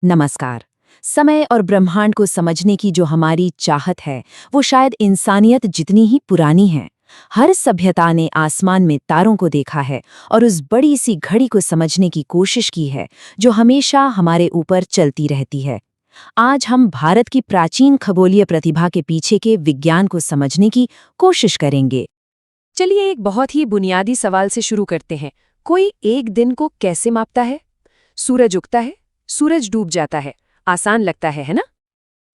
नमस्कार। समय और ब्रह्मांड को समझने की जो हमारी चाहत है, वो शायद इंसानियत जितनी ही पुरानी है। हर सभ्यता ने आसमान में तारों को देखा है और उस बड़ी सी घड़ी को समझने की कोशिश की है, जो हमेशा हमारे ऊपर चलती रहती है। आज हम भारत की प्राचीन खगोलीय प्रतिभा के पीछे के विज्ञान को समझने की कोशिश करेंगे। चलिए एक बहुत ही बुनियादी सवाल से शुरू करते हैं। कोई एक दिन को कैसे मापता है? सूरज उगता है, सूरज डूब जाता है। आसान लगता है ना?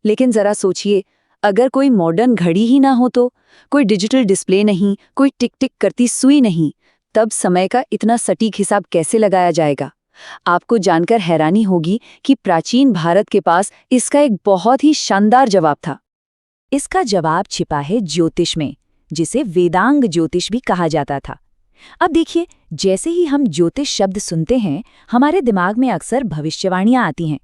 लेकिन जरा सोचिए, अगर कोई मॉडर्न घड़ी ही ना हो तो, कोई डिजिटल डिस्प्ले नहीं, कोई टिक टिक करती सुई नहीं, तब समय का इतना सटीक हिसाब कैसे लगाया जाएगा? आपको जानकर हैरानी होगी कि प्राचीन भारत के पास इसका एक बहुत ही शानदार जवाब था। इसका जवाब छिपा है ज्योतिष में, जिसे वेदांग ज्योतिष भी कहा जाता था। अब देखिए, जैसे ही हम ज्योतिष शब्द सुनते हैं, हमारे दिमाग में अक्सर भविष्यवाणियां आती हैं।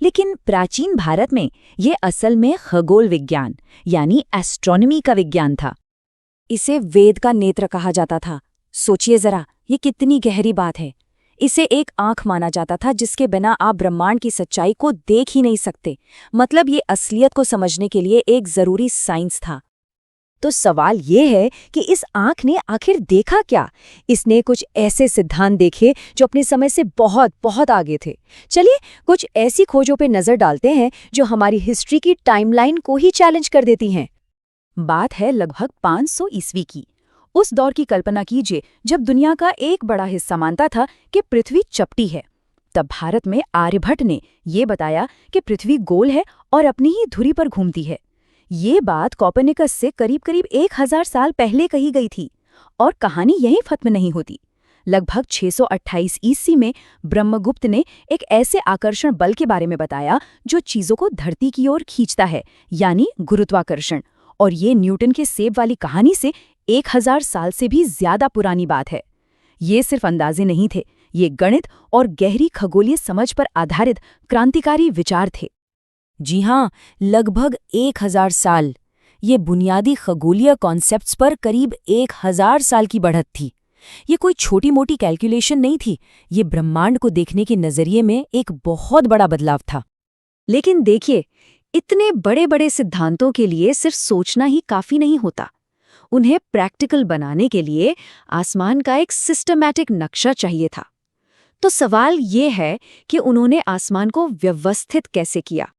लेकिन प्राचीन भारत में ये असल में खगोल विज्ञान यानी एस्ट्रोनॉमी का विज्ञान था। इसे वेद का नेत्र कहा जाता था। सोचिए जरा, ये कितनी गहरी बात है। इसे एक आंख माना जाता था जिसके बिना आप ब्रह्मांड की सच्चाई को देख ही नहीं सकते। मतलब ये असलियत को समझने के लिए एक जरूरी साइंस था। तो सवाल ये है कि इस आंख ने आखिर देखा क्या? इसने कुछ ऐसे सिद्धांत देखे जो अपने समय से बहुत बहुत आगे थे। चलिए कुछ ऐसी खोजों पे नजर डालते हैं जो हमारी हिस्ट्री की टाइमलाइन को ही चैलेंज कर देती हैं। बात है लगभग 500 ईस्वी की। उस दौर की कल्पना कीजिए जब दुनिया का एक बड़ा हिस्सा मानता था कि पृथ्वी चपटी है। तब भारत में आर्यभट्ट ने ये बताया कि पृथ्वी गोल है और अपनी ही धुरी पर घूमती है। ये बात कोपर्निकस से करीब 1000 साल पहले कही गई थी। और कहानी यहीं खत्म नहीं होती। लगभग 628 ईस्वी में ब्रह्मगुप्त ने एक ऐसे आकर्षण बल के बारे में बताया जो चीजों को धरती की ओर खींचता है, यानी गुरुत्वाकर्षण। और ये न्यूटन के सेब वाली कहानी से 1000 साल से भी ज्यादा पुरानी बात है। ये सिर्फ अंदाजे नहीं थे, ये गणित और गहरी खगोलीय समझ पर आधारित क्रांतिकारी विचार थे। जी हाँ, लगभग 1000 साल। ये बुनियादी खगोलीय कॉन्सेप्ट्स पर करीब 1000 साल की बढ़त थी। ये कोई छोटी मोटी कैलकुलेशन नहीं थी, ये ब्रह्मांड को देखने के नजरिए में एक बहुत बड़ा बदलाव था। लेकिन देखिए, इतने बड़े बड़े सिद्धांतों के लिए सिर्फ सोचना ही काफी नहीं होता। उन्हें प्रैक्टिकल बनाने के लिए आसमान का एक सिस्टमैटिक नक्शा चाहिए था। तो सवाल ये है कि उन्होंने आसमान को व्यवस्थित कैसे किया?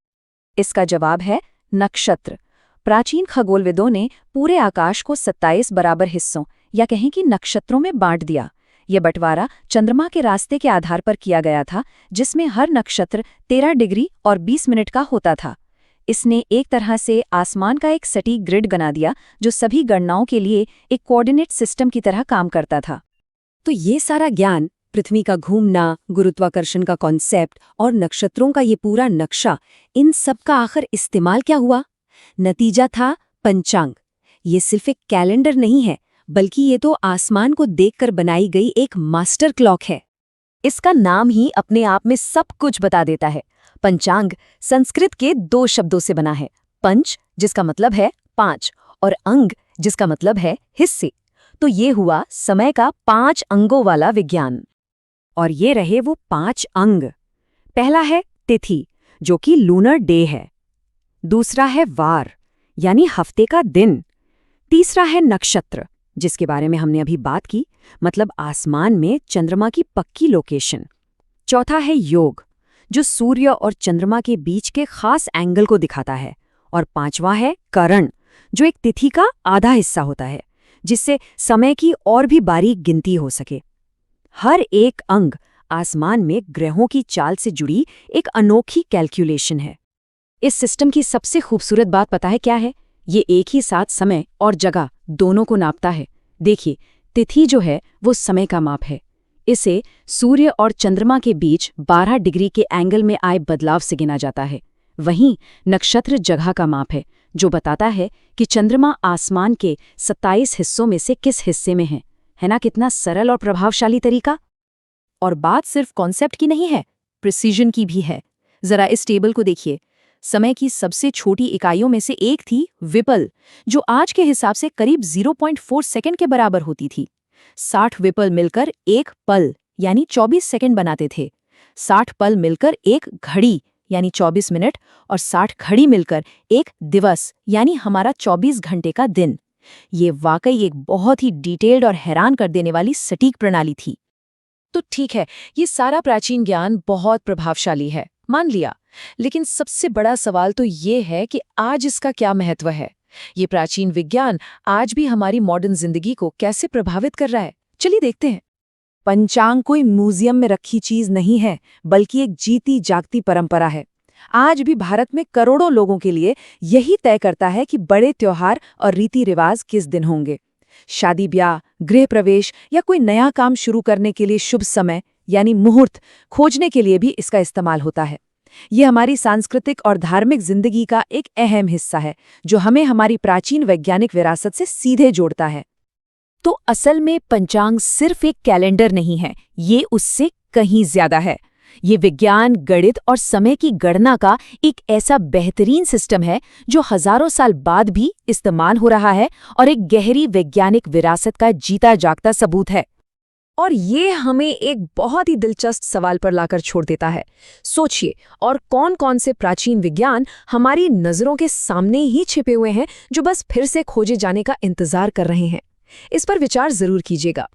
इसका जवाब है नक्षत्र। प्राचीन खगोलविदों ने पूरे आकाश को 27 बराबर हिस्सों या कहें कि नक्षत्रों में बांट दिया। ये बंटवारा चंद्रमा के रास्ते के आधार पर किया गया था, जिसमें हर नक्षत्र 13 डिग्री और 20 मिनट का होता था। इसने एक तरह से आसमान का एक सटीक ग्रिड बना दिया, जो सभी गणनाओं के लिए एक कोऑर्डिनेट सिस्टम की तरह काम करता था। तो ये सारा ज्ञान, पृथ्वी का घूमना, गुरुत्वाकर्षण का कॉन्सेप्ट और नक्षत्रों का ये पूरा नक्शा, इन सब का आखिर इस्तेमाल क्या हुआ? नतीजा था पंचांग। ये सिर्फ एक कैलेंडर नहीं है, बल्कि ये तो आसमान को देखकर बनाई गई एक मास्टर क्लॉक है। इसका नाम ही अपने आप में सब कुछ बता देता है। पंचांग संस्कृत के 2 शब्दों से बना है, पंच जिसका मतलब है 5 और अंग जिसका मतलब है हिस्से। तो ये हुआ समय का 5 अंगों वाला विज्ञान। और ये रहे वो 5 अंग। पहला है तिथि, जो कि लूनर डे है। दूसरा है वार, यानी हफ्ते का दिन। तीसरा है नक्षत्र, जिसके बारे में हमने अभी बात की, मतलब आसमान में चंद्रमा की पक्की लोकेशन। चौथा है योग, जो सूर्य और चंद्रमा के बीच के खास एंगल को दिखाता है। और पांचवा है करण, जो एक तिथि का आधा हिस्सा होता है, जिससे समय की और भी बारीक गिनती हो सके। हर एक अंग आसमान में ग्रहों की चाल से जुड़ी एक अनोखी कैलकुलेशन है। इस सिस्टम की सबसे खूबसूरत बात पता है क्या है? ये एक ही साथ समय और जगह दोनों को नापता है। देखिए, तिथि जो है वो समय का माप है। इसे सूर्य और चंद्रमा के बीच 12 डिग्री के एंगल में आए बदलाव से गिना जाता है। वहीं नक्षत्र जगह का माप है, जो बताता है कि चंद्रमा आसमान के 27 हिस्सों में से किस हिस्से में है ना? कितना सरल और प्रभावशाली तरीका। और बात सिर्फ कॉन्सेप्ट की नहीं है, प्रिसीजन की भी है। जरा इस टेबल को देखिए। समय की सबसे छोटी इकाइयों में से एक थी विपल, जो आज के हिसाब से करीब 0.4 सेकंड के बराबर होती थी। 60 विपल मिलकर एक पल यानी 24 सेकंड बनाते थे। 60 पल मिलकर एक घड़ी यानी 24 मिनट और 60 घड़ी मिलकर एक दिवस यानी हमारा 24 घंटे का दिन। ये वाकई एक बहुत ही डिटेल्ड और हैरान कर देने वाली सटीक प्रणाली थी। तो ठीक है, ये सारा प्राचीन ज्ञान बहुत प्रभावशाली है, मान लिया। लेकिन सबसे बड़ा सवाल तो ये है कि आज इसका क्या महत्व है। ये प्राचीन विज्ञान आज भी हमारी मॉडर्न जिंदगी को कैसे प्रभावित कर रहा है, चलिए देखते हैं। पंचांग कोई म्यूजियम में रखी चीज नहीं है, बल्कि एक जीती जागती परंपरा है। आज भी भारत में करोड़ों लोगों के लिए यही तय करता है कि बड़े त्योहार और रीति रिवाज किस दिन होंगे। शादी ब्याह, गृह प्रवेश या कोई नया काम शुरू करने के लिए शुभ समय यानी मुहूर्त खोजने के लिए भी इसका इस्तेमाल होता है। ये हमारी सांस्कृतिक और धार्मिक जिंदगी का एक अहम हिस्सा है, जो हमें हमारी प्राचीन वैज्ञानिक विरासत से सीधे जोड़ता है। तो असल में पंचांग सिर्फ एक कैलेंडर नहीं है, ये उससे कहीं ज्यादा है। ये विज्ञान, गणित और समय की गणना का एक ऐसा बेहतरीन सिस्टम है जो हजारों साल बाद भी इस्तेमाल हो रहा है और एक गहरी वैज्ञानिक विरासत का जीता जागता सबूत है। और ये हमें एक बहुत ही दिलचस्प सवाल पर लाकर छोड़ देता है। सोचिए, और कौन कौन से प्राचीन विज्ञान हमारी नजरों के सामने ही छिपे हुए हैं, जो बस फिर से खोजे जाने का इंतजार कर रहे हैं। इस पर विचार जरूर कीजिएगा।